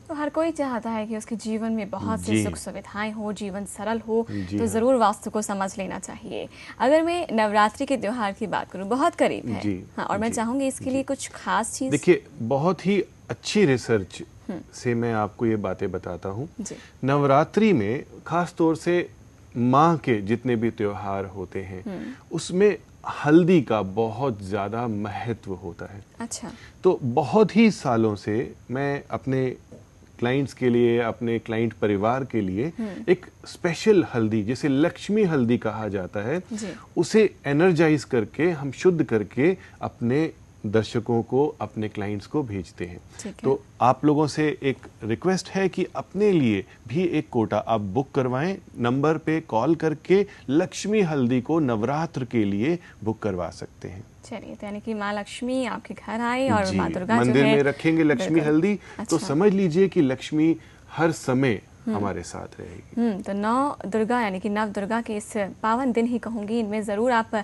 तो हर कोई चाहता है कि उसके जीवन में बहुत सी सुख सुविधाएं हो, जीवन सरल हो, तो हाँ। ज़रूर वास्तु को समझ लेना चाहिए। अगर मैं नवरात्रि के त्योहार की बात करूं, बहुत करीब है। हाँ, और मैं चाहूँगी इसके लिए कुछ खास चीज़। देखिए, बहुत ही अच्छी रिसर्च से मैं आपको ये बातें बताता हूँ। नवरात्रि में खास तौर से माँ के जितने भी त्योहार होते हैं उसमें हल्दी का बहुत ज़्यादा महत्व होता है। अच्छा। तो बहुत ही सालों से मैं अपने क्लाइंट्स के लिए, अपने क्लाइंट परिवार के लिए एक स्पेशल हल्दी, जिसे लक्ष्मी हल्दी कहा जाता है, उसे एनर्जाइज करके, हम शुद्ध करके अपने दर्शकों को, अपने क्लाइंट्स को भेजते हैं। तो आप लोगों से एक रिक्वेस्ट है कि अपने लिए भी एक कोटा आप बुक करवाएं। नंबर पे कॉल करके लक्ष्मी हल्दी को नवरात्र के लिए बुक करवा सकते हैं। चलिए, तो यानी कि माँ लक्ष्मी आपके घर आए और माँ दुर्गा मंदिर जो है में रखेंगे लक्ष्मी हल्दी। अच्छा। तो समझ लीजिए कि लक्ष्मी हर समय हमारे साथ रहेगी। तो नौ दुर्गा यानी कि नव दुर्गा के इस पावन दिन ही कहूँगी, इनमें ज़रूर आप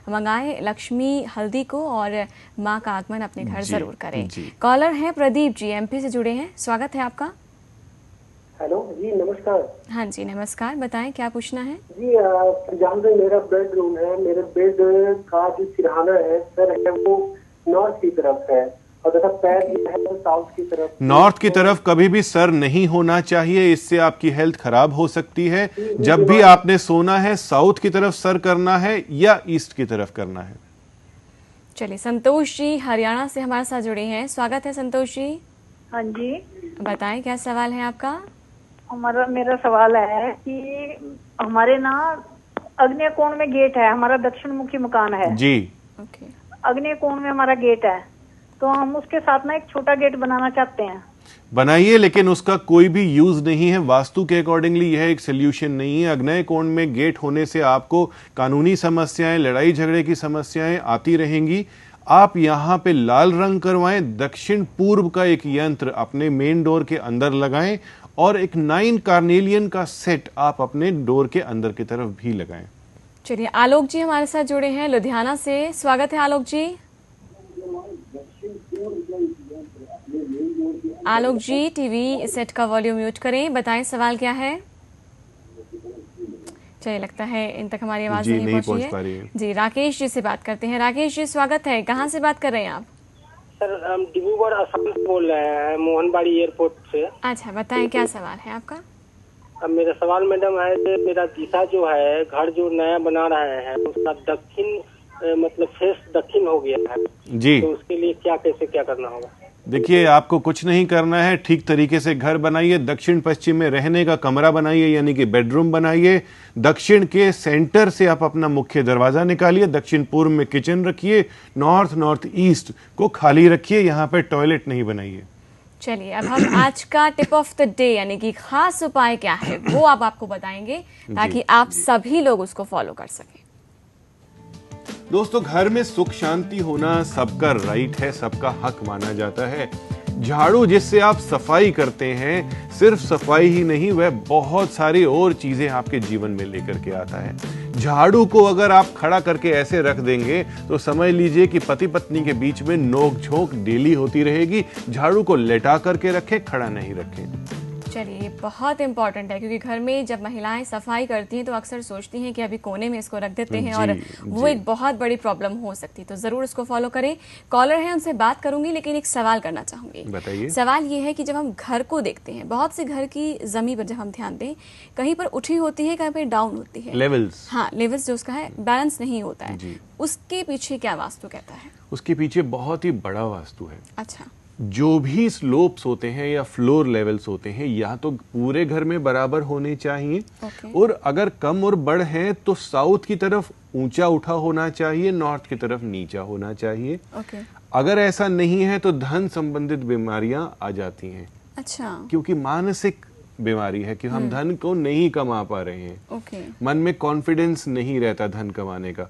मंगाएं लक्ष्मी हल्दी को और माँ का आगमन अपने घर ज़रूर करें। कॉलर हैं प्रदीप जी, एमपी से जुड़े हैं, स्वागत है आपका। हेलो जी, नमस्कार। हाँ जी, नमस्कार, बताएं क्या पूछना है। जी, जहाँ पे मेरा बेडरूम है, मेरे बेड का जो सिरहाना है सर है वो नॉर्थ की तरफ है और तथा पैर जो है वो साउथ की तरफ। नॉर्थ की तरफ कभी भी सर नहीं होना चाहिए, इससे आपकी हेल्थ खराब हो सकती है। जब भी आपने सोना है, साउथ की तरफ सर करना है या ईस्ट की तरफ करना है। चलिए, संतोष जी हरियाणा से हमारे साथ जुड़े हैं, स्वागत है संतोष जी। हाँ जी, बताएं क्या सवाल है आपका। मेरा सवाल है कि हमारे ना अग्नेय कोण में गेट है, हमारा दक्षिण मुखी मकान है जी। ओके। अग्नेय कोण में हमारा गेट है, तो हम उसके साथ ना एक छोटा गेट बनाना चाहते हैं। बनाइए, लेकिन उसका कोई भी यूज नहीं है। वास्तु के अकॉर्डिंगली यह एक सोल्यूशन नहीं है। अग्नेय कोण में गेट होने से आपको कानूनी समस्याएं, लड़ाई झगड़े की समस्याएं आती रहेंगी। आप यहाँ पे लाल रंग करवाएं, दक्षिण पूर्व का एक यंत्र अपने मेन डोर के अंदर लगाएं और एक 9 कार्नेलियन का सेट आप अपने डोर के अंदर की तरफ भी लगाएं। चलिए, आलोक जी हमारे साथ जुड़े हैं लुधियाना से, स्वागत है आलोक जी। आलोक जी, टीवी सेट का वॉल्यूम म्यूट करें, बताएं सवाल क्या है। चलिए, लगता है इन तक हमारी आवाज नहीं पहुंच पा रही है। जी, राकेश जी से बात करते हैं। राकेश जी, स्वागत है, कहाँ से बात कर रहे हैं आप। सर, हम डिब्रूगढ़ असम से बोल रहे हैं, मोहनबाड़ी एयरपोर्ट से। अच्छा, बताएं क्या सवाल है आपका। अब मेरा सवाल मैडम है कि मेरा दिशा जो है, घर जो नया बना रहे हैं उसका दक्षिण मतलब फेस दक्षिण हो गया है जी। तो उसके लिए क्या करना होगा। देखिए, आपको कुछ नहीं करना है, ठीक तरीके से घर बनाइए। दक्षिण पश्चिम में रहने का कमरा बनाइए, यानी कि बेडरूम बनाइए। दक्षिण के सेंटर से आप अपना मुख्य दरवाजा निकालिए, दक्षिण पूर्व में किचन रखिए, नॉर्थ ईस्ट को खाली रखिए, यहाँ पे टॉयलेट नहीं बनाइए। चलिए, अब हम आज का टिप ऑफ द डे यानी कि खास उपाय क्या है वो आप आपको बताएंगे ताकि आप सभी लोग उसको फॉलो कर सकें। दोस्तों, घर में सुख शांति होना सबका राइट है, सबका हक माना जाता है। झाड़ू जिससे आप सफाई करते हैं, सिर्फ सफाई ही नहीं, वह बहुत सारी और चीजें आपके जीवन में लेकर के आता है। झाड़ू को अगर आप खड़ा करके ऐसे रख देंगे तो समझ लीजिए कि पति पत्नी के बीच में नोक झोंक डेली होती रहेगी। झाड़ू को लेटा करके रखें, खड़ा नहीं रखें। चलिए, बहुत इंपॉर्टेंट है क्योंकि घर में जब महिलाएं सफाई करती हैं तो अक्सर सोचती हैं कि अभी कोने में इसको रख देते हैं और वो एक बहुत बड़ी प्रॉब्लम हो सकती है, तो जरूर इसको फॉलो करें। कॉलर है, उनसे बात करूंगी, लेकिन एक सवाल करना चाहूंगी। बताइए। सवाल ये है कि जब हम घर को देखते हैं, बहुत से घर की जमीन पर जब हम ध्यान दें, कहीं पर उठी होती है, कहीं पर डाउन होती है, लेवल्स। हाँ, लेवल्स जो उसका है बैलेंस नहीं होता है। उसके पीछे क्या वास्तु कहता है? उसके पीछे बहुत ही बड़ा वास्तु है। अच्छा। जो भी स्लोप्स होते हैं या फ्लोर लेवल्स होते हैं, या तो पूरे घर में बराबर होने चाहिए, और अगर कम और बढ़ हैं तो साउथ की तरफ ऊंचा उठा होना चाहिए, नॉर्थ की तरफ नीचा होना चाहिए। अगर ऐसा नहीं है तो धन संबंधित बीमारियां आ जाती हैं। अच्छा। क्योंकि मानसिक बीमारी है कि हम धन को नहीं कमा पा रहे हैं। मन में कॉन्फिडेंस नहीं रहता धन कमाने का।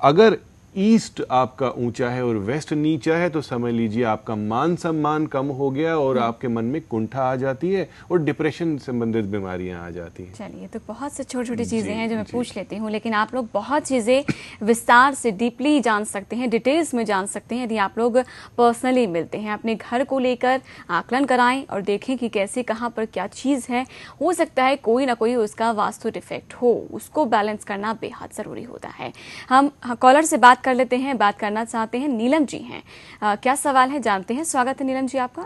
अगर ईस्ट आपका ऊंचा है और वेस्ट नीचा है तो समझ लीजिए आपका मान सम्मान कम हो गया और आपके मन में कुंठा आ जाती है और डिप्रेशन संबंधित बीमारियां आ जाती हैं। चलिए, तो बहुत से छोटी छोटी चीज़ें हैं जो मैं पूछ लेती हूँ, लेकिन आप लोग बहुत चीज़ें विस्तार से डीपली जान सकते हैं, डिटेल्स में जान सकते हैं यदि आप लोग पर्सनली मिलते हैं। अपने घर को लेकर आकलन कराएं और देखें कि कैसे कहाँ पर क्या चीज़ है। हो सकता है कोई ना कोई उसका वास्तु डिफेक्ट हो, उसको बैलेंस करना बेहद ज़रूरी होता है। हम कॉलर से बात कर लेते हैं, बात करना चाहते हैं। नीलम जी हैं, क्या सवाल है जानते हैं। स्वागत है नीलम जी आपका।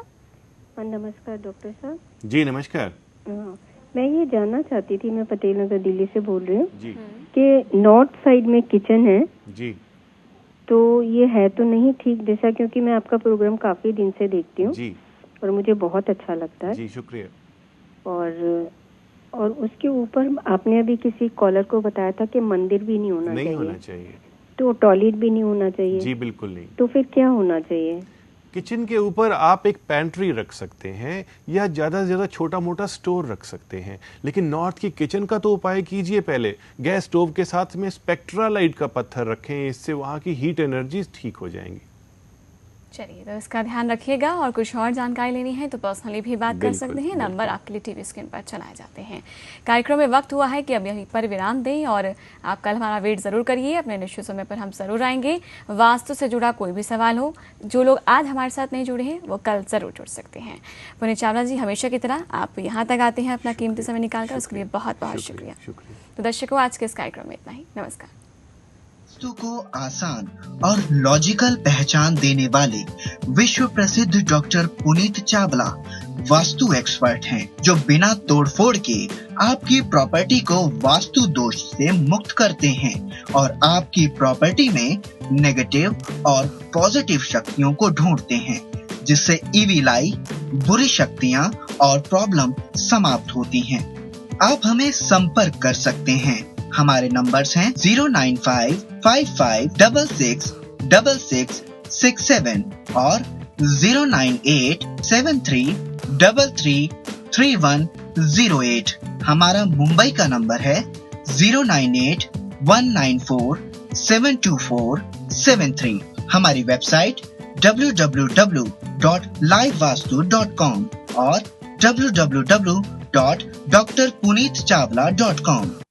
नमस्कार डॉक्टर साहब। जी नमस्कार। मैं ये जानना चाहती थी, मैं पटेल नगर दिल्ली से बोल रही हूँ जी कि नॉर्थ साइड में किचन है जी, तो ये है तो नहीं ठीक जैसा, क्योंकि मैं आपका प्रोग्राम काफी दिन से देखती हूँ जी और मुझे बहुत अच्छा लगता है जी, शुक्रिया। और उसके ऊपर आपने अभी किसी कॉलर को बताया था कि मंदिर भी नहीं होना चाहिए, तो टॉयलेट भी नहीं होना चाहिए। जी बिल्कुल नहीं। तो फिर क्या होना चाहिए? किचन के ऊपर आप एक पैंट्री रख सकते हैं या ज़्यादा से ज़्यादा छोटा मोटा स्टोर रख सकते हैं, लेकिन नॉर्थ की किचन का तो उपाय कीजिए। पहले गैस स्टोव के साथ में स्पेक्ट्रालाइट का पत्थर रखें, इससे वहाँ की हीट एनर्जी ठीक हो जाएंगी। चलिए, तो इसका ध्यान रखिएगा। और कुछ और जानकारी लेनी है तो पर्सनली भी बात कर सकते हैं। नंबर आपके लिए टीवी स्क्रीन पर चलाए जाते हैं। कार्यक्रम में वक्त हुआ है कि अब यहीं पर विराम दें और आप कल हमारा वेट ज़रूर करिए। अपने निश्चित समय पर हम ज़रूर आएंगे। वास्तु से जुड़ा कोई भी सवाल हो, जो लोग आज हमारे साथ नहीं जुड़े हैं वो कल ज़रूर जुड़ सकते हैं। पुनीत चावला जी, हमेशा की तरह आप यहाँ तक आते हैं अपना कीमती समय निकालकर, उसके लिए बहुत बहुत शुक्रिया। तो दर्शकों, आज के इस कार्यक्रम में इतना ही। नमस्कार। वास्तु को आसान और लॉजिकल पहचान देने वाले विश्व प्रसिद्ध डॉक्टर पुनीत चावला वास्तु एक्सपर्ट हैं, जो बिना तोड़फोड़ के आपकी प्रॉपर्टी को वास्तु दोष से मुक्त करते हैं और आपकी प्रॉपर्टी में नेगेटिव और पॉजिटिव शक्तियों को ढूंढते हैं, जिससे ईविल आई, बुरी शक्तियां और प्रॉब्लम समाप्त होती हैं। आप हमें संपर्क कर सकते हैं। हमारे नंबर्स हैं 09555666667 और 09873333108। हमारा मुंबई का नंबर है 09819472473। हमारी वेबसाइट www.livevastu.com और www.drpunitchavla.com।